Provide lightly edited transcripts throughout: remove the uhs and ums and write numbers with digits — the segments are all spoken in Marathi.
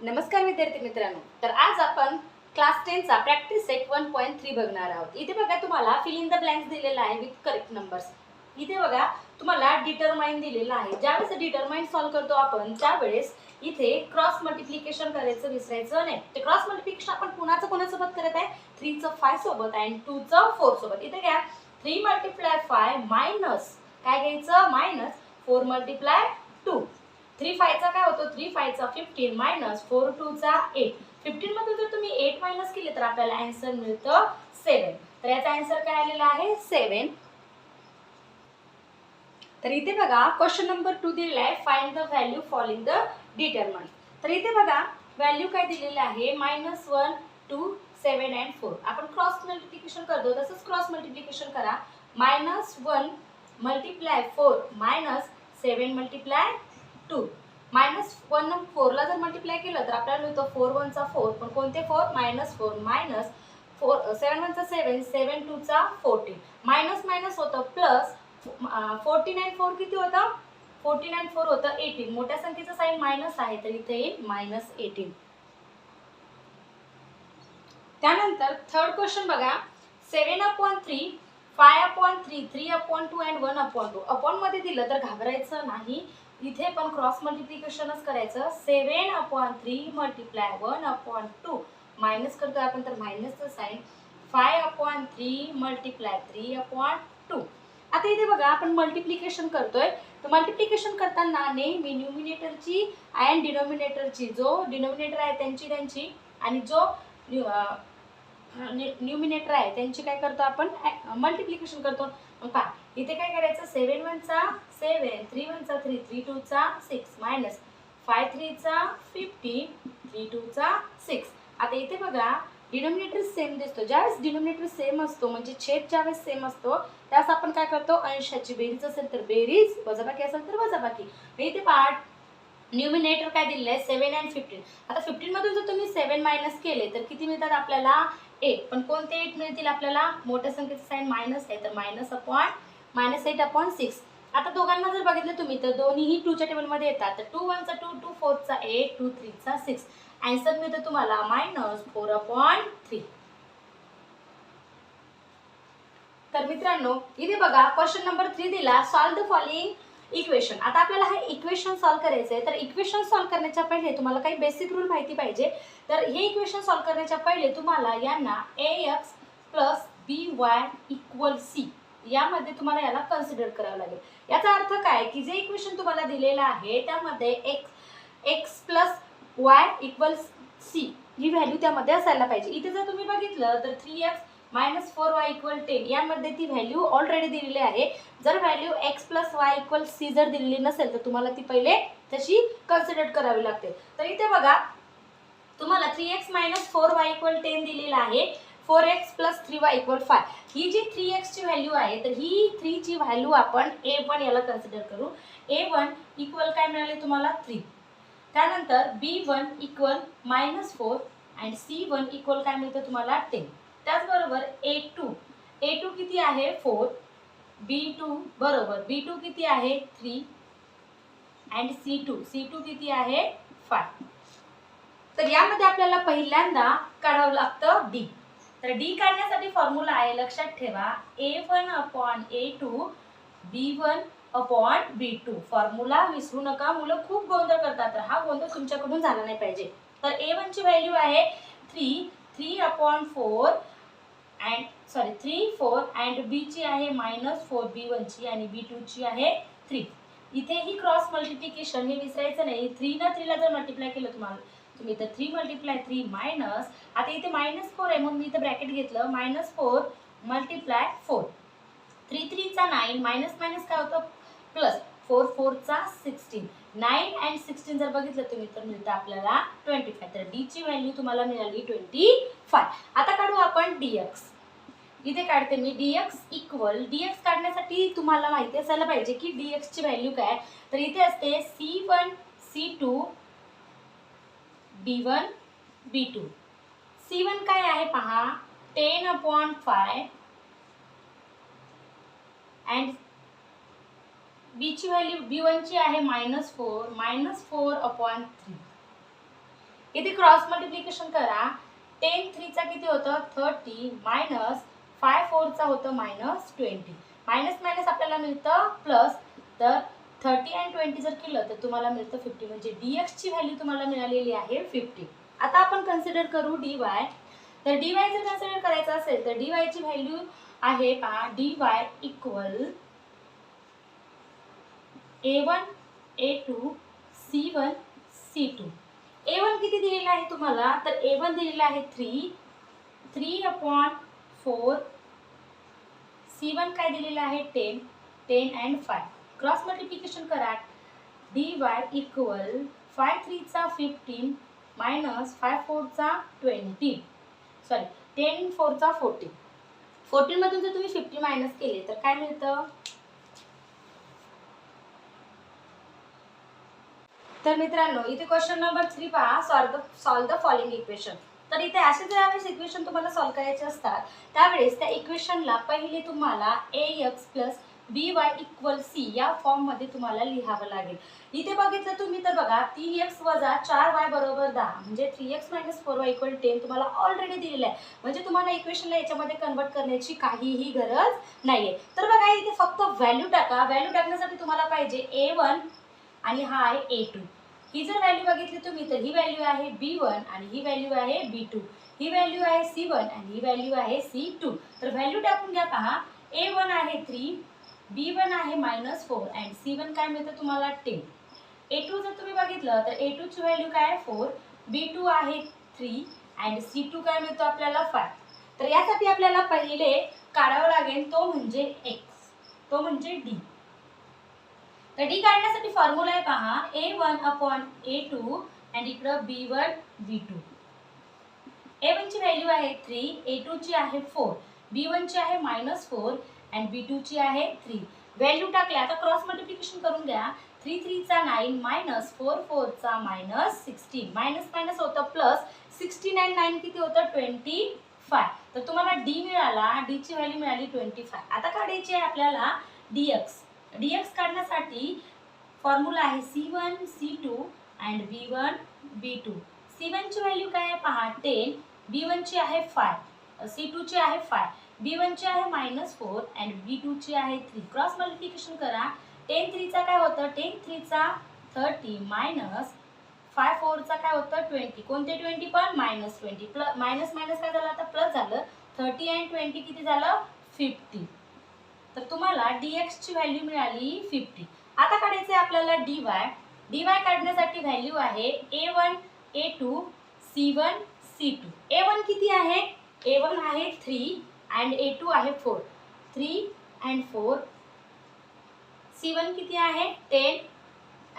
नमस्कार विद्यार्थी मित्रांनो. तर आज आपण क्लास 10 चा प्रॅक्टिस सेट 1.3 बघणार आहोत. इथे बघा तुम्हाला फिल इन द ब्लँक्स दिलेला आहे विथ करेक्ट नंबर्स. इथे बघा तुम्हाला डिटरमाइन दिलेला आहे. ज्यावेळेस डिटरमाइन सॉल्व करतो आपण त्यावेळेस इथे क्रॉस मल्टिप्लिकेशन करायचं विसरायचं नाही. ते क्रॉस मल्टिप्लिकेशन आपण कुणाचं सोबत करत आहे? 3 चं 5 सोबत आणि 2 चं 4 सोबत. इथे घ्या 3 मल्टिप्लाय 5 मायनस काय घ्यायचं? Minus 4 multiply 2. 3 5 चा काय होतो? 3 5 चा 15 मायनस 4 2 चा 8. 15 मधून जर तुम्ही 8 मायनस केले तर आपल्याला आन्सर मिळतं 7. तर याचा आन्सर काय आलेला आहे? 7. तर इथे बघा क्वेश्चन नंबर 2 दिलेला आहे, find the value following the determine. तर इथे बघा व्हॅल्यू काय दिलेली आहे? -1 2 7 and 4. आपण क्रॉस मल्टिप्लिकेशन करतो तसंच क्रॉस मल्टिप्लिकेशन करा. -1 मल्टिप्लाय 4 मायनस 7 मल्टिप्लाय 2. -1 4 ला जर मल्टिप्लाय केलं तर आपल्याला मिळतं 4 1 चा 4. पण कोणते 4? -4 मायनस 4 7 1 चा 7 7 2 चा 14. मायनस मायनस होतं प्लस 14 and 4 किती होतं? 14 and 4 होतं 18. मोठ्या संख्येचं साइन मायनस आहे तर इथे येईल -18. त्यानंतर थर्ड क्वेश्चन बघा. 7/3 5/3 3/2 and 1/2. अपॉन मध्ये दिलं तर घाबरायचं नाही. इथे पण क्रॉस मल्टिप्लिकेशनच करायचं. 7/3 मल्टिप्लाय 1/2 मायनस करतोय आपण तर मायनसचं साइन. 5/3 मल्टिप्लाय 3/2. आता इथे बघा आपण मल्टिप्लिकेशन करतोय तर मल्टिप्लिकेशन करताना नेहमी न्यूमिनेटरची आणि डिनोमिनेटरची, जो डिनोमिनेटर आहे त्यांची आणि जो न्यूमिनेटर आहे त्यांची काय करतो आपण? मल्टिप्लिकेशन करतो. मग पहा इथे काय करायचं? 7 1 चा 7 3 1 चा 3 3 2 चा 6 मायनस 5 3 चा 15 3 2 चा 6. आता इथे बघा डिनोमिनेटर सेम दिसतो. ज्यावेळेस डिनोमिनेटर सेम असतो म्हणजे छेद ज्यावेळेस सेम असतो त्यावेळेस आपण काय करतो? अंशाची बेरीज असेल तर बेरीज, वजाबाकी असेल तर वजाबाकी. इथे पहा न्यूमिनेटर काय दिलेलं आहे? 7 and 15. आता 15 मधून जर तुम्ही 7 मायनस केले तर किती मिळतात आपल्याला? 8. पण कोणते 8 मिळतील आपल्याला? मोठ्या संख्येचं साइन मायनस आहे तर -8/6. आता दोघांना जर बघितलं तुम्ही तर दोन्हीही 2 च्या टेबलमध्ये येतात. तर 2 1 चा 2 2 4 चा 8 2 3 चा 6. आन्सर मिळतं तुम्हाला -4/3. तर मित्रांनो इथे बघा क्वेश्चन नंबर 3 दिला, सॉल्व द फॉलोइंग इक्वेशन. आता आपल्याला हे इक्वेशन सॉल्व करायचं आहे. तर इक्वेशन सॉल्व करण्याच्या पहिले तुम्हाला काही बेसिक रूल माहिती पाहिजे. तर हे इक्वेशन सॉल्व करण्याच्या पहिले तुम्हाला यांना ax by = c यामध्ये तुम्हाला याला कन्सिडर करावं लागेल. याचा अर्थ काय की जे इक्वेशन तुम्हाला दिलेलं आहे त्यामध्ये x + y = c ही व्हॅल्यू त्यामध्ये असायला पाहिजे. इथे जर तुम्ही बघितलं तर 3x - 4y = 10 यामध्ये ती व्हॅल्यू ऑलरेडी दिलेली आहे. जर व्हॅल्यू x + y = c जर दिलेली नसेल तर तुम्हाला ती पहिले तशी कन्सिडर करावी लागते. तर इथे बघा तुम्हाला 3x - 4y = 10 दिलेला आहे. 4x + 3y = 5. ही जी 3x ची व्हॅल्यू आहे तर ही 3 ची व्हॅल्यू आपण a1 याला कन्सिडर करू. a1 = काय मिळाले तुम्हाला? 3. त्यानंतर b1 = -4 आणि c1 = काय मिळतं तुम्हाला? 10. त्याचबरोबर a2 किती आहे? 4. b2 किती आहे? 3 आणि c2 किती आहे? 5. तर यामध्ये आपल्याला पहिल्यांदा काढावं लागतं d. तर d काढण्यासाठी फॉर्म्युला आहे, लक्षात ठेवा, a1/a2 b1/b2. फॉर्म्युला विसरू नका. मुलं खूप गोंधळ करतात तर हा गोंधळ तुमच्याकडून झाला नाही पाहिजे. तर a1 ची व्हॅल्यू आहे 3/4 and b ची आहे -4 b1 ची आणि b2 ची आहे 3. इथे ही क्रॉस मल्टिप्लिकेशन हे विसरायचं नाही. 3 ना 3 ला जर मल्टिप्लाय केलं तुम्ही तर 3 × 3 मायनस, आता इथे -4 आहे म्हणून मी इथे ब्रॅकेट घेतलं, -4 × 4. 3 3 चा 9 मायनस मायनस काय होतं? प्लस 4 4 चा 16. 9 and 16 जर बघितलं तुम्ही तर मिळतं आपल्याला 25. तर d ची व्हॅल्यू तुम्हाला मिळाली 25. आता काढू आपण dx. इथे काढते मी dx काढण्यासाठी तुम्हाला माहिती असायला पाहिजे की dx ची व्हॅल्यू काय. तर इथे असते c1 c2 b1 b2. c1 काय आहे पहा? 10/5 and b1 ची आहे -4 -4/3. इथे क्रॉस मल्टिप्लिकेशन करा. 10 3चा किती होतं 30 मायनस 5 4चा होतं -20. मायनस मायनस आपल्याला मिळतं प्लस. तर 30 आणि 20 जर केलं तर तुम्हाला मिळतं 50. म्हणजे dx ची व्हॅल्यू तुम्हाला मिळालेली आहे 50. आता आपण कन्सिडर करू dy. तर dy जर कन्सिडर करायचं असेल तर dy ची व्हॅल्यू आहे पहा dy equal a1 a2 c1 c2. a1 किती दिलेला आहे तुम्हाला तर a1 दिलेला आहे 3/4. c1 काय दिलेला आहे 10 and 5. क्रॉस मल्टिप्लिकेशन करा. dy equal 5 3चा 15 minus 5 4चा 20. सॉरी 10 4चा 14. 14 मधून जर तुम्ही 50 मायनस केले तर काय मिळतं तर मित्रांनो इथे क्वेश्चन नंबर 3 पहा. Solve the following equation. तर इथे असे ज्यावेळेस इक्वेशन तुम्हाला सॉल्व करायचे असतात त्यावेळेस त्या इक्वेशनला पहिले तुम्हाला ax plus by equal c या फॉर्म मध्ये तुम्हाला लिहावं लागेल. इथे बघितलं तुम्ही तर बघा 3x वजा 4y बरोबर 10 म्हणजे 3x मायनस 4y इक्वल 10 तुम्हाला ऑलरेडी दिलेलं आहे. म्हणजे तुम्हाला इक्वेशनला याच्यामध्ये कन्वर्ट करण्याची काहीही गरज नाहीये. तर बघा इथे फक्त व्हॅल्यू टाका. व्हॅल्यू टाकण्यासाठी तुम्हाला पाहिजे a1 आणि हा आहे a2. ही जर व्हॅल्यू बघितली तुम्ही तर ही व्हॅल्यू आहे b1 आणि ही व्हॅल्यू आहे b2. ही व्हॅल्यू आहे c1 आणि ही व्हॅल्यू आहे c2. तर व्हॅल्यू टाकून घ्या पहा. a1 आहे 3, b1 आहे -4 आणि c1 काय मिळतं तुम्हाला 10. a2 जर तुम्ही बघितलं तर a2 ची व्हॅल्यू काय आहे 4, b2 आहे 3 आणि c2 काय मिळतो आपल्याला 5. तर यासाठी आपल्याला पहिले काढावं लागेल तो म्हणजे x, तो म्हणजे d. तर d काढण्यासाठी फॉर्म्युला आहे पहा a1/a2 आणि इकडं b1 b2. a1 ची व्हॅल्यू आहे 3, a2 ची आहे 4, b1 ची आहे -4 आणि b2 ची आहे 3. व्हॅल्यू टाकल्या. आता क्रॉस मल्टिप्लिकेशन करून घ्या. 3 3चा 9 मायनस 4 4चा -16. मायनस मायनस होतं प्लस. 16 आणि 9 किती होतं 25. तर तुम्हाला d मिळाला. d ची व्हॅल्यू मिळाली 25. आता काढायची आहे आपल्याला dx. dx काढण्यासाठी फॉर्म्युला आहे c1 c2 and b1 b2. c1 ची व्हॅल्यू काय आहे पहा 10, b1 ची आहे 5, c2 ची आहे 5, b1 ची आहे -4 and b2 ची आहे 3. क्रॉस मल्टिप्लिकेशन करा. 10 3चा काय होतं 10 3चा 30 मायनस 5 4चा काय होतं 20. कोणते 20 पण -20. प्लस मायनस मायनस काय झालं आता प्लस झालं. 30 आणि 20 किती झालं 50. तर तुम्हाला dx ची व्हॅल्यू मिळाली 50. आता काढायचे आपल्याला dy. dy काढण्यासाठी व्हॅल्यू आहे a1 a2 c1 c2. a1 किती आहे a1 आहे 3 and a2 आहे 4. 3 and 4. c1 किती आहे 10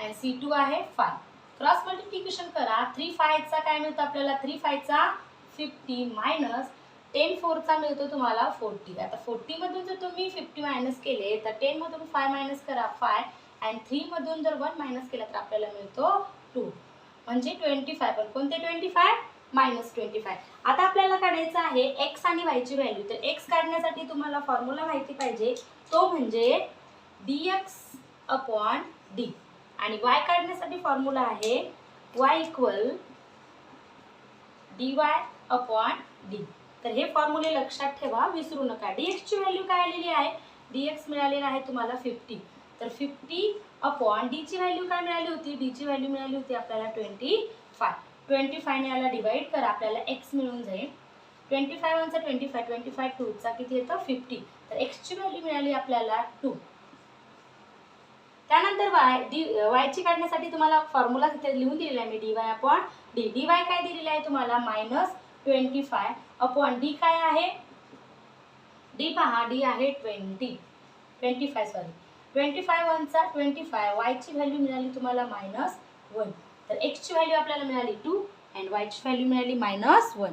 and c2 आहे 5. क्रॉस मल्टिप्लिकेशन करा. 3 5 चा काय मिळतं आपल्याला 3 5 चा 50 मायनस 10 4चा मिळतो तुम्हाला 40. आता 40 मधून जर तुम्ही 50 मायनस केले तर 10 मधून 5 मायनस करा 5 आणि 3 मधून जर 1 मायनस केला तर आपल्याला मिळतो 2 म्हणजे 25. पण कोणते 25 -25. आता आपल्याला काढायचं आहे x आणि y ची व्हॅल्यू. तर x काढण्यासाठी तुम्हाला फॉर्म्युला माहिती पाहिजे तो म्हणजे dx/d आणि y काढण्यासाठी फॉर्म्युला आहे y इक्वल dy/d. तर हे फॉर्म्युले लक्षात ठेवा, विसरू नका. dx ची व्हॅल्यू काय आलेली आहे dx मिळालेला आहे तुम्हाला 50. तर 50/d ची व्हॅल्यू काय मिळाली होती d ची व्हॅल्यू मिळाली होती आपल्याला 25. 25 ने याला डिवाइड करा आपल्याला x मिळून जाईल. 25 चा 25 25 2 चा किती येतं 50. तर x ची व्हॅल्यू मिळाली आपल्याला 2. त्यानंतर y ची काढण्यासाठी तुम्हाला फॉर्म्युला तिथे लिहून दिलेला आहे मी dy/d. dy काय दिलेला आहे तुम्हाला -25/d काय आहे d पहा d आहे 25 सॉरी 25 1 चा 25. y ची व्हॅल्यू मिळाली तुम्हाला -1. तर x ची व्हॅल्यू आपल्याला मिळाली 2 आणि y ची व्हॅल्यू मिळाली -1.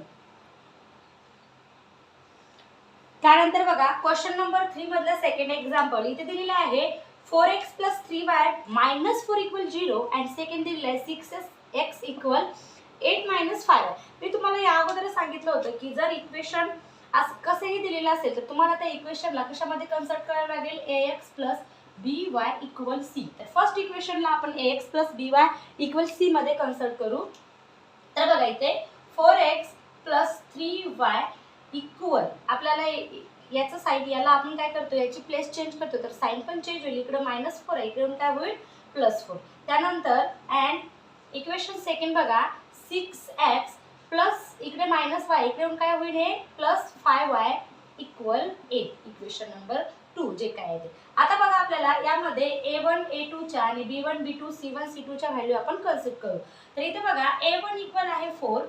त्यानंतर बघा क्वेश्चन नंबर 3 मधलं सेकंड एक्झाम्पल इथे दिलेलं आहे 4x + 3y -4 = 0 आणि सेकंड दिलेलं आहे 6x = 8 - 5. मी तुम्हाला या अगोदर सांगितलं होतं की जर इक्वेशन कसेही दिलेलं असेल तर तुम्हाला त्या इक्वेशनला कशामध्ये कन्वर्ट करावं लागेल ax + by = c. तर फर्स्ट इक्वेशनला आपण ax + by = c मध्ये कन्वर्ट करू. तर इथे 4x प्लस 3y इक्वल आपल्याला याचं साईड याला आपण काय करतो याची प्लेस चेंज करतो तर साईन पण चेंज होईल. इकडे -4 आहे इकडून काय होईल +4. त्यानंतर अँड इक्वेशन सेकंड बघा 6x प्लस इकडे -y इकडून काय होईल हे +5y इक्वल 8 इक्वेशन नंबर 2 जे काय आहे ते. आता बघा आपल्याला यामध्ये a1 a2 च्या आणि b1 b2 c1 c2 च्या व्हॅल्यू आपण कन्सिडर करू. तर इथे बघा a1 इक्वल आहे 4,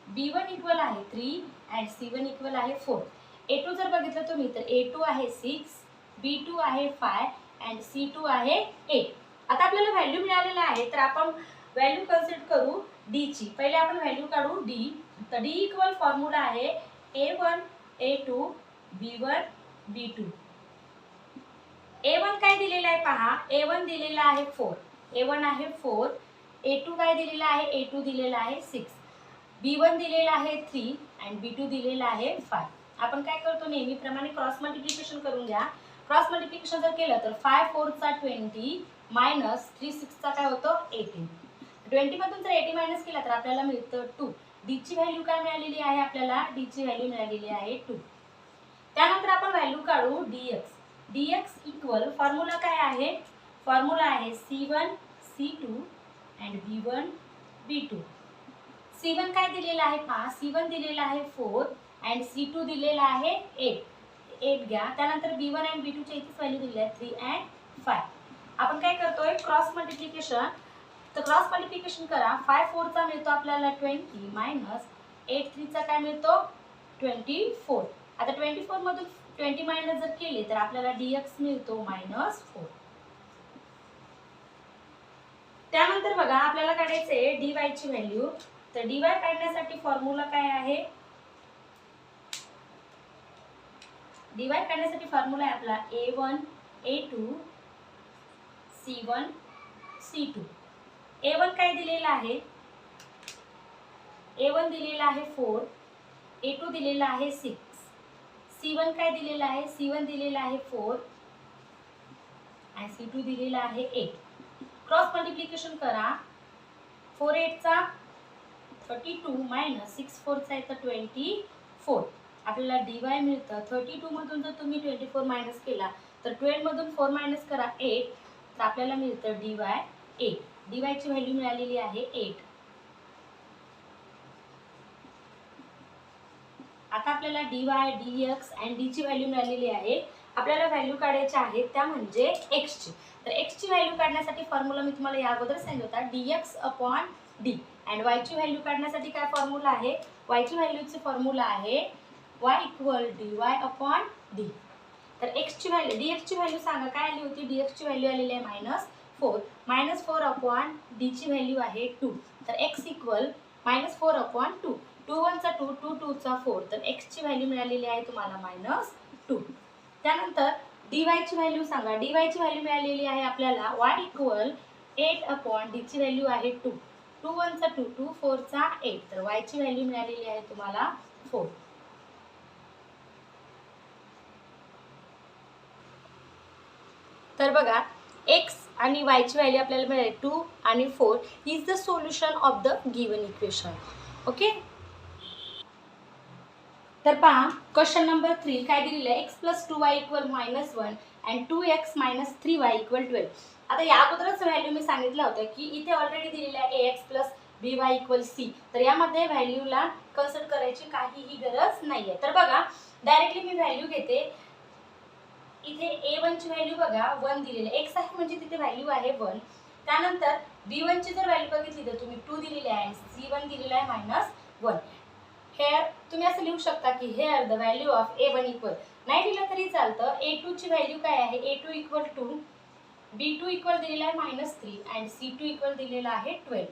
b1 इक्वल आहे 3 अँड c1 इक्वल आहे 4. a2 जर बघितलं तुम्ही तर a2 आहे 6, b2 आहे 5 अँड c2 आहे 8. आता आपल्याला व्हॅल्यू मिळालेला आहे तर आपण व्हॅल्यू कन्सिडर करू d ची. पहिले आपण व्हॅल्यू काढू d. तर d इक्वल फॉर्म्युला आहे a1 a2 b1 b2. a1 काय दिलेला आहे पहा, a1 दिलेला आहे 4, a1 आहे 4, a2 काय दिलेला आहे, a2 दिलेला आहे 6, b1 दिलेला आहे 3 अँड b2 दिलेला आहे 5. आपण काय करतो नेहमीप्रमाणे क्रॉस मल्टिप्लिकेशन करून घ्या. क्रॉस मल्टिप्लिकेशन जर केलं तर 5 4 चा 20 मायनस 3 6 चा काय होतो 18. 20 मधून जर 80 मायनस केला तर आपल्याला मिळतं 2. d ची व्हॅल्यू काय मिळालेली आहे आपल्याला, d ची व्हॅल्यू मिळालेली आहे 2. त्यानंतर आपण व्हॅल्यू काढू dx. dx इक्वल फॉर्म्युला काय आहे, फॉर्म्युला आहे c1 c2 and b1 b2. c1 काय दिलेला आहे पहा, c1 दिलेला आहे 4 अँड c2 दिलेला आहे 8 घ्या. त्यानंतर b1 अँड b2 च्या इथेच व्हॅल्यू दिलेली आहे 3 अँड 5. आपण काय करतोय क्रॉस मल्टिप्लिकेशन. तर क्रॉस मल्टिप्लिकेशन करा. 5 4 चा मिळतो आपल्याला 20 मायनस 8 3 चा काय मिळतो 24. आता 24 मधून 20 मायनस जर केले तर आपल्याला dx मिळतो -4. त्यानंतर बघा आपल्याला काढायचे dy ची व्हॅल्यू. तर dy काढण्यासाठी फॉर्म्युला काय आहे, dy काढण्यासाठी फॉर्म्युला आहे आपला a1 a2 c1 c2. a1 काय दिलेला आहे, a1 दिलेला आहे 4, a2 दिलेला आहे 6, c1 काय दिलेला आहे, c1 दिलेला आहे 4 आणि c2 दिलेला आहे 8. क्रॉस मल्टिप्लिकेशन करा. 4 8 चा 32 मायनस 6 4 चा येतं 24. आपल्याला dy मिळतं 32 मधून जर तुम्ही 24 मायनस केला तर 12 मधून 4 मायनस करा 8 तर आपल्याला मिळतं dy 8. dy ची व्हॅल्यू मिळालेली आहे 8. आता आपल्याला dy dx अँड d ची व्हॅल्यू मिळालेली आहे. आपल्याला व्हॅल्यू काढायच्या आहेत त्या म्हणजे x ची. तर x ची व्हॅल्यू काढण्यासाठी फॉर्म्युला मी तुम्हाला या अगोदर सांगितलं होता dx/d. अँड y ची व्हॅल्यू काढण्यासाठी काय फॉर्म्युला आहे, y ची व्हॅल्यूची फॉर्म्युला आहे y इक्वल dy/d. तर x ची व्हॅल्यू dx ची व्हॅल्यू सांगा काय आली होती, dx ची व्हॅल्यू आलेली आहे -4. -4/d ची व्हॅल्यू आहे 2. तर x इक्वल -4/2. 2 1 चा 2, 2 2 चा 4. तर x ची व्हॅल्यू मिळालेली आहे तुम्हाला -2. त्यानंतर dy ची व्हॅल्यू सांगा. dy ची व्हॅल्यू मिळालेली आहे आपल्याला y इक्वल 8/d ची व्हॅल्यू आहे 2. 2 1 चा 2, 2 4 चा 8. तर y ची व्हॅल्यू मिळालेली आहे तुम्हाला 4. तर बघा x आणि y ची व्हॅल्यू आपल्याला मिळाली 2 आणि 4 is the solution of the given equation. Okay. तर पहा क्वेश्चन नंबर 3 काय दिलेलं आहे, x + 2y = -1 and 2x - 3y = 12. आता या अगोदरच व्हॅल्यू मी सांगितलं होतं की इथे ऑलरेडी दिलेलं आहे ax + by = c. तर यामध्ये व्हॅल्यूला कन्सिडर करायची काहीही गरज नाहीये. तर बघा डायरेक्टली मी व्हॅल्यू घेते. इथे a1 ची व्हॅल्यू बघा 1 दिलेली आहे, x आहे म्हणजे तिथे व्हॅल्यू आहे 1. त्यानंतर b1 ची जर व्हॅल्यू बघितली तर तुम्ही 2 दिलेली आहे, c1 दिलेला आहे -1. हेअर तुम्ही असं लिहू शकता की hair the value of a1 equal, नाही दिलं तरी चालतं. a2 ची व्हॅल्यू काय आहे, a2 इक्वल 2, b2 इक्वल दिलेला आहे -3 अँड c2 इक्वल दिलेला आहे 12.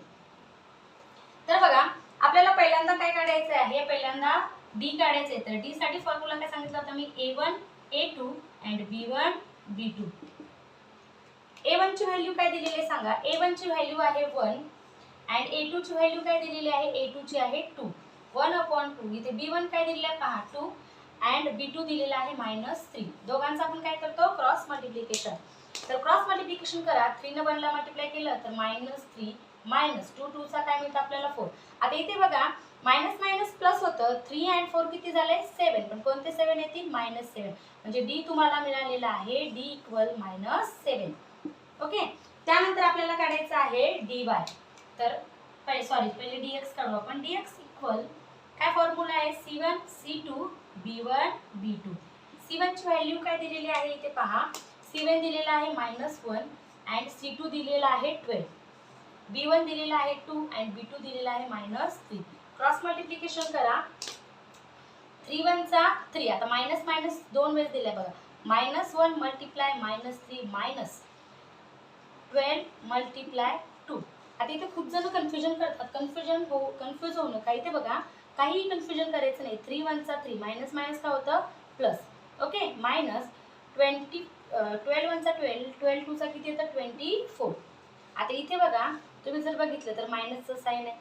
तर बघा आपल्याला पहिल्यांदा काय काढायचं आहे, पहिल्यांदा d काढायचं आहे. तर d साठी फॉर्म्युला काय सांगितलं होतं मी, a1 a2 and b1 b2. a1 ची व्हॅल्यू काय दिलेली आहे सांगा, a1 ची व्हॅल्यू आहे 1 अँड a2 ची व्हॅल्यू काय दिलेली आहे, a2 ची आहे 2. 1/2. इथे b1 काय दिलेला आहे पहा 2 अँड b2 दिलेला आहे -3. दोघांचं आपण काय करतो क्रॉस मल्टिप्लिकेशन. तर क्रॉस मल्टिप्लिकेशन करा. 3 ने 1 ला मल्टिप्लाय केलं तर -3 मायनस 2 2चा काय मिळतं आपल्याला 4. आता इथे बघा मायनस मायनस प्लस होतं, 3 आणि 4 किती झाले 7, पण कोणते 7 येतील -7. म्हणजे डी तुम्हाला मिळालेला आहे डी इक्वल -7. ओके. त्यानंतर आपल्याला काढायचं आहे dy. तर पहिले dx काढू आपण. dx इक्वल काय फॉर्म्युला आहे c1 c2 b1 b2. c1 ची व्हॅल्यू काय दिलेली आहे इथे पहा. c1 दिलेला आहे -1 आणि c2 दिलेला आहे 12. b1 दिलेला आहे 2 आणि b2 दिलेला आहे -3. क्रॉस मल्टिप्लिकेशन करा. 3 1 चा 3. आता मायनस मायनस दोन वेळेस दिलाय बघा. -1 मल्टिप्लाय -3 मायनस 12 मल्टिप्लाय 2. आता इथे खूप जण कन्फ्युजन करतात. कन्फ्यूज होऊ नका. इथे बघा काहीही कन्फ्युजन करायचं नाही. 3 1 चा 3 मायनस मायनस काय होतं प्लस. ओके. मायनस 12 1 चा 12 12 2 चा किती येतं 24. आता इथे बघा तुम्ही जर बघितलं तर मायनसचं साइन आहे.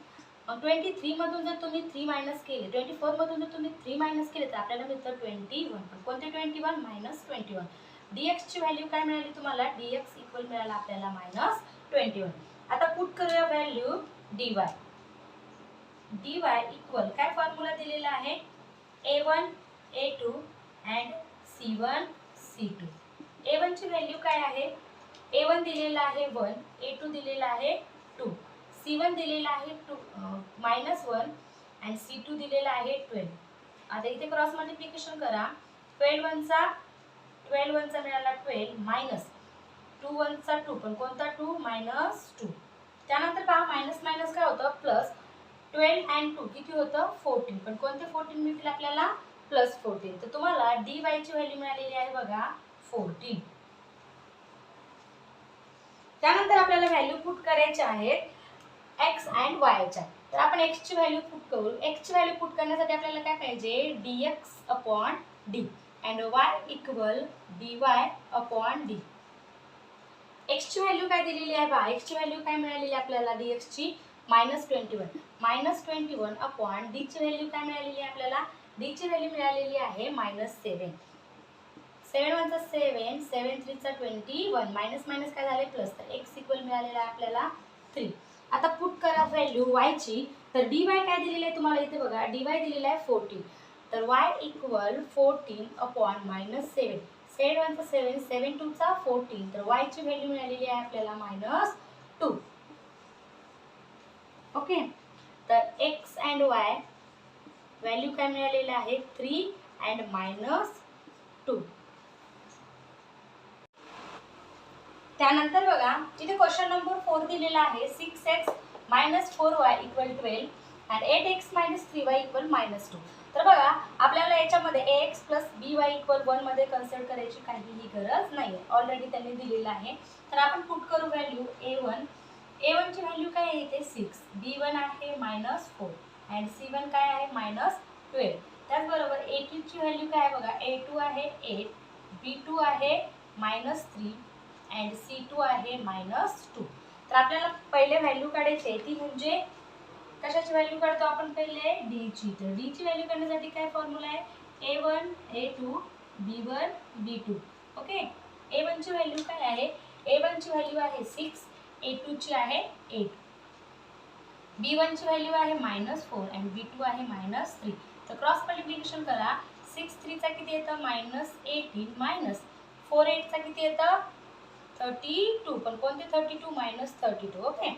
मग 23 मधून जर तुम्ही 3 मायनस केले, 24 मधून जर तुम्ही 3 मायनस केले तर आपल्याला मिळतं 21. पण कोणते 21 -21. dx ची व्हॅल्यू काय मिळाली तुम्हाला. dx इक्वल मिळाला आपल्याला -21. आता पुट करूया व्हॅल्यू dy. dy इक्वल काय फॉर्म्युला दिलेला आहे a1 a2 and c1 c2. a1 ची व्हॅल्यू काय आहे. a1 दिलेला आहे 1, a2 दिलेला आहे 2, c1 दिलेला आहे -1 आणि c2 दिलेला आहे 12. आता इथे क्रॉस मल्टिप्लिकेशन करा. 12 1 चा मिळाला 12 मायनस 2 1 चा 2, पण कोणता 2 -2. त्यानंतर पहा मायनस मायनस काय होतं प्लस. 12 and 2 किती होतं 14, पण कोणते 14 मिळतील आपल्याला +14. तर तुम्हाला dy ची व्हॅल्यू मिळालेली आहे बघा 14. त्यानंतर आपल्याला व्हॅल्यू पुट करायच्या आहेत x and y च्या. तर आपण x ची व्हॅल्यू पुट करू. x ची व्हॅल्यू पुट करण्यासाठी आपल्याला काय पाहिजे dx/d and y equal dy/d. x ची व्हॅल्यू काय दिलेली आहे बघा. x ची व्हॅल्यू काय मिळालेली आपल्याला dx ची -21. -21 अपॉन d ची व्हॅल्यू काय मिळालेली आहे आपल्याला. d ची व्हॅल्यू मिळालेली आहे -7. 7 1 चा 7, 7 3 चा 21. मायनस मायनस काय झाले प्लस. तर x इक्वल मिळालेला आहे आपल्याला 3. आता पुट करा व्हॅल्यू y ची. तर dy काय दिलेली आहे तुम्हाला इथे बघा. dy दिलेला आहे 14. तर y इक्वल 14 अपॉन -7. 7 1 चा 7, 7 2 चा 14. तर y ची व्हॅल्यू मिळालेली आहे आपल्याला -2. ओके. तर x अँड y व्हॅल्यू काय मिळालेलं आहे 3 अँड -2. त्यानंतर बघा इथे क्वेश्चन नंबर 4 दिलेला आहे 6x - 4y = 12 and 8x - 3y = -2. तर बघा आपल्याला याच्यामध्ये ax + by = 1 मध्ये कन्सिडर करायची काहीही गरज नाहीये. ऑलरेडी त्यांनी दिलेला आहे. तर आपण पुट करू व्हॅल्यू a1. a1 ची व्हॅल्यू काय आहे इथे 6, b1 आहे -4 and c1 काय आहे -12. त्याचबरोबर a2 ची व्हॅल्यू काय आहे बघा. a2 आहे 8, b2 आहे -3 and c2 आहे -2. तर आपल्याला पहिले व्हॅल्यू काढायची आहे ती म्हणजे कशाची व्हॅल्यू काढतो आपण पहिले d ची. तर d ची व्हॅल्यू काढण्यासाठी काय फॉर्म्युला आहे a1 a2 b1 b2. Okay. a1 ची व्हॅल्यू काय आहे. a1 ची व्हॅल्यू आहे 6, a2 ची आहे 8, b1 ची व्हॅल्यू आहे -4 and b2 आहे -3. तर क्रॉस मल्टिप्लिकेशन करा. 6 3 चा किती येतं -18 मायनस 4 8 चा किती येतं 32, पण कोणते 32 -32. ओके.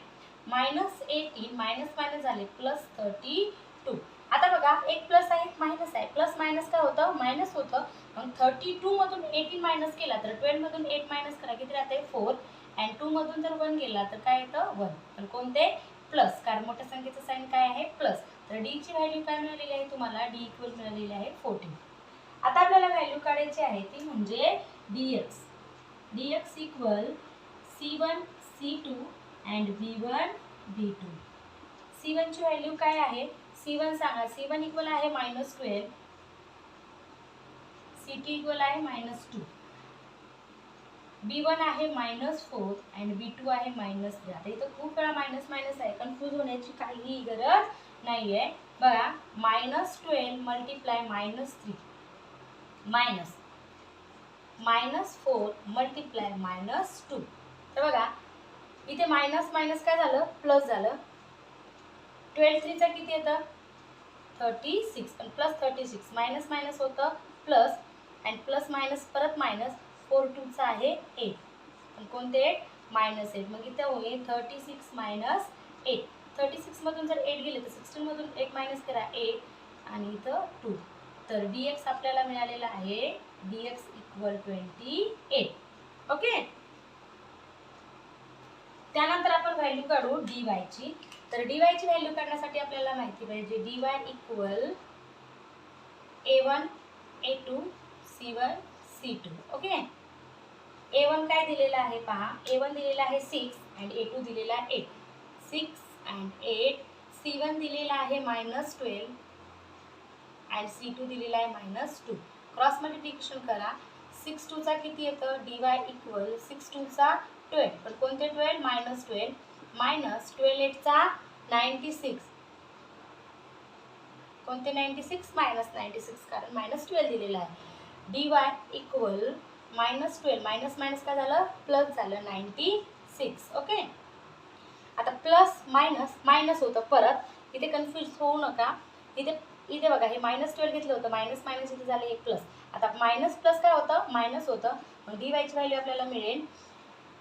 -18 मायनस मायनस झाले +32. आता बघा एक प्लस आहे एक मायनस आहे. प्लस मायनस काय होतं मायनस होतं. मग 32 मधून 18 मायनस केला तर 12 मधून 8 मायनस करा किती राहते 4 and 2 मधून जर 1 गेला तर काय येतं 1, पण कोणते प्लस, कारण मोठ्या संख्येचं साइन काय आहे प्लस. तर d ची व्हॅल्यू काय मिळालेली आहे तुम्हाला d इक्वल मिळालेली आहे 14. आता आपल्याला व्हॅल्यू काढायची आहे ती म्हणजे dx. dx equal c1 c2 and b1 b2. c1 ची व्हॅल्यू काय आहे. c1 सांगा. c1 इक्वल आहे -12, c2 इक्वल आहे -2, b1 आहे -4 and b2 आहे -3. आता इथं खूप वेळा मायनस मायनस आहे. कन्फ्यूज होण्याची काहीही गरज नाहीये. बघा -12 मल्टिप्लाय -3 मायनस -4 मल्टिप्लाय -2. तर बघा इथे मायनस मायनस काय झालं, प्लस झालं. 12 3 किती येतं, 36 आणि प्लस 36, मायनस मायनस होतं प्लस आणि प्लस मायनस परत मायनस, 4 2 आहे 8 आणि कोणते 8, -8. मग इथे होईल 36 - 8. 36 मधून जर 8 गेले तर 16 मधून 8 मायनस करा 8 आणि इथं 2. तर dx आपल्याला मिळालेला आहे dx = 28. ओके. त्यानंतर आपण व्हॅल्यू काढू dy ची. तर dy ची व्हॅल्यू काढण्यासाठी आपल्याला माहिती पाहिजे dy = a1 a2 c1 c2. Okay. a1 काय दिलेला आहे पहा, a1 दिलेला आहे 6 आणि a2 दिलेला आहे 8. 6 and 8. c1 दिलेला आहे -12 आणि c2 दिलेला आहे -2. क्रॉस मल्टिप्लिकेशन करा. 6 2 चा किती येतं, dy = 6 2 चा 12. पण कोणते 12, -12 -12 8 चा 96. कोणते 96, -96 कारण -12 दिलेला आहे. dy = -12 मायनस मायनस काय झालं, प्लस झालं 96. ओके. आता प्लस मायनस मायनस होतं परत, इथे कन्फ्यूज होऊ नका. इथे बघा हे -12 घेतलं होतं, मायनस मायनस इथे झालं एक प्लस. आता मायनस प्लस काय होतं, मायनस होतं. मग dy ची व्हॅल्यू आपल्याला मिळेल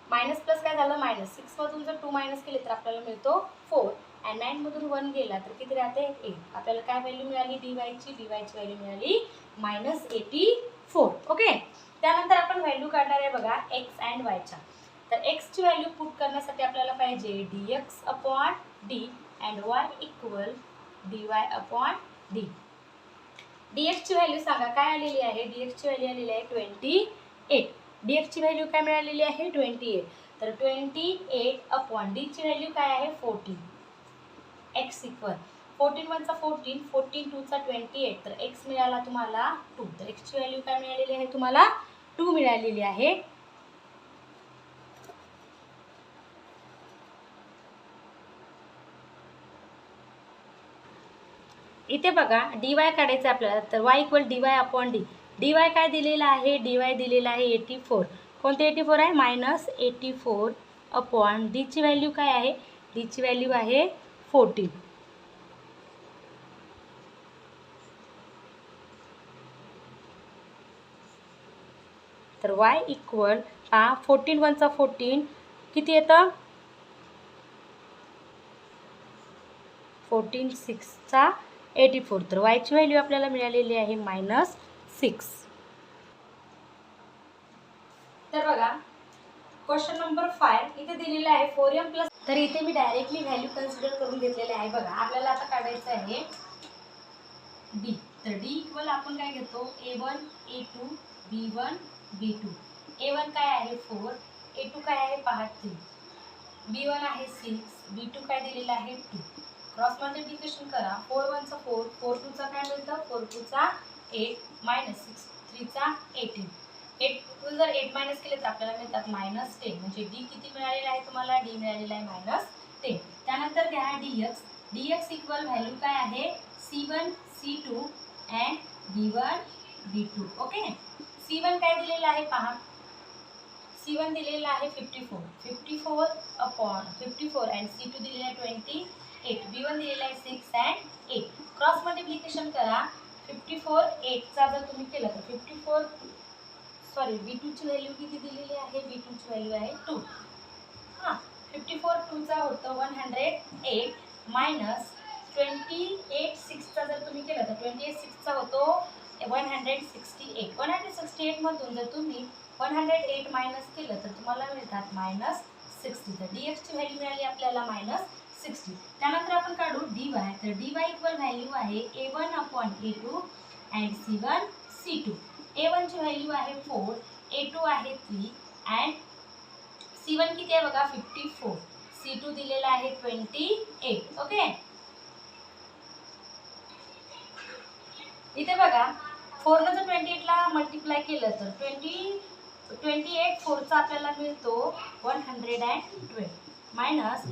मायनस प्लस काय झालं मायनस, 6 मधून जर 2 मायनस केले तर आपल्याला मिळतो 4 आणि 9 मधून 1 गेला तर किती राहते 8. आपल्याला काय व्हॅल्यू मिळाली dy ची व्हॅल्यू मिळाली -84. ओके. त्यानंतर आपण व्हॅल्यू काढणार आहे बघा x अँड y च्या. तर x ची व्हॅल्यू पुट करण्यासाठी आपल्याला पाहिजे dx/d and y = dy/d. dx ची व्हॅल्यू सांगा काय आलेली आहे, dx ची व्हॅल्यू आलेली आहे 28. dx ची व्हॅल्यू काय मिळालेली आहे 28. तर 28/d ची व्हॅल्यू काय आहे 14. x = 14 1 चा 14, 14 2 चा 28. तर x मिळाला तुम्हाला 2. तर x ची व्हॅल्यू काय मिळालेली आहे तुम्हाला 2 मिळालेली आहे. इथे बघा dy काढायचं आपल्याला. तर y = dy/d. dy काय दिलेला आहे, dy दिलेला आहे 84. कोणते 84 आहे, -84/d ची व्हॅल्यू काय आहे, d ची व्हॅल्यू आहे 14. तर y = 14 1 चा 14 किती येतं, 14 6 चा 84. तर y ची व्हॅल्यू आपल्याला मिळालेली आहे -6. तर बघा क्वेश्चन नंबर 5 इथे दिलेला आहे 4m+. तर इथे मी डायरेक्टली व्हॅल्यू कन्सिडर करून घेतलेले आहे. बघा आपल्याला आता काढायचं आहे d. तर d = आपण काय घेतो a1 a2 b1 b2. a1 काय आहे 4, a2 काय आहे पहा 3, b1 आहे 6, b2 काय दिलेला आहे 2. क्रॉस मल्टिप्लिकेशन करा. 4 1 चा 4, 4 2 चा काय मिळतं, 4 2 चा 8 -6 3 चा 18. 8 2 जर 8 मायनस केले तर आपल्याला मिळतात -10. म्हणजे d किती मिळालेला आहे तुम्हाला, d मिळालेला आहे -10. त्यानंतर घ्या dx. dx = व्हॅल्यू काय आहे c1 c2 and b1 b2. Okay. c1 काय दिलेला आहे पहा, c1 दिलेला आहे 54 and c2 दिलेला आहे 28. b1 दिलेला आहे 6 and 8. क्रॉस मल्टिप्लिकेशन करा. 54 8 चा जर तुम्ही केलं तर b2 ची व्हॅल्यू किती दिलेली आहे, b2 ची व्हॅल्यू आहे 2. 54 2 चा होतं 108 -28 6 चा जर तुम्ही केलं तर 28 6 चा होतो 168. 168 मधून जर तुम्ही 108 मायनस केलं तर तुम्हाला मिळतात -60. तर dx ची व्हॅल्यू मिळाली आपल्याला -60. त्यानंतर आपण काढू dy. तर dy = व्हॅल्यू आहे a1/a2 and c1 c2. a1 ची व्हॅल्यू आहे 4, a2 आहे 3 अँड c1 किती आहे बघा 54, c2 दिलेला आहे 28. ओके. इथे बघा 4 ने जर 28 ला मल्टिप्लाय केलं तर 28 4 चा आपल्याला मिळतो 112 मायनस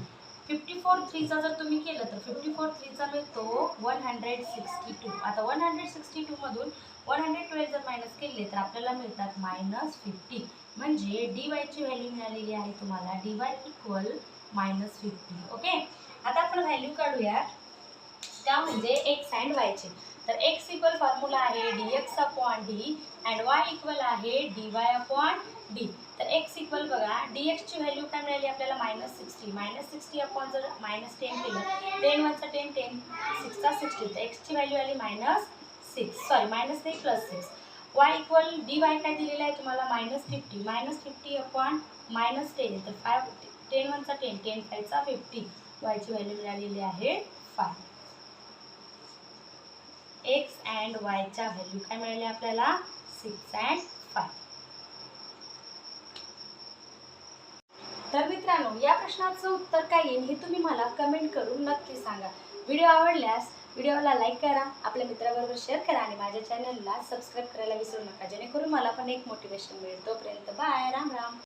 54 3 चा जर तुम्ही केलं तर 54 3 चा मिळतो 162. आता 162 मधून 112 जर मायनस केले तर आपल्याला मिळतात -50. म्हणजे dy ची व्हॅल्यू मिळालेली आहे तुम्हाला dy इक्वल -50. ओके, आता आपण व्हॅल्यू काढूया त्या म्हणजे x अँड y चे. तर x इक्वल फॉर्म्युला आहे dx/d अँड y इक्वल आहे dy/d. तर x इक्वल बघा dx ची व्हॅल्यू काय मिळाली आपल्याला -60. -60 अपॉन जर -10 केलं 10 * 10 10 6 = 60. तर x ची व्हॅल्यू आली -6 सॉरी मायनस नाही +6. y इक्वल dy काय दिलेलं आहे तुम्हाला -50. -50 अपॉन -10 तर 5 10 * 10 10 5 = 50. y ची व्हॅल्यू मिळालेली आहे 5. x अँड y च्या व्हॅल्यू काय मिळाल्या आपल्याला 6 अँड 5. तर मित्रांनो, या प्रश्नाचं उत्तर काय येईल हे तुम्ही मला कमेंट करून नक्की सांगा. व्हिडिओ आवडल्यास व्हिडिओला लाईक करा, आपल्या मित्राबरोबर शेअर करा आणि माझ्या चॅनलला सबस्क्राईब करायला विसरू नका, जेणेकरून मला पण एक मोटिवेशन मिळेल. तोपर्यंत बाय, राम राम.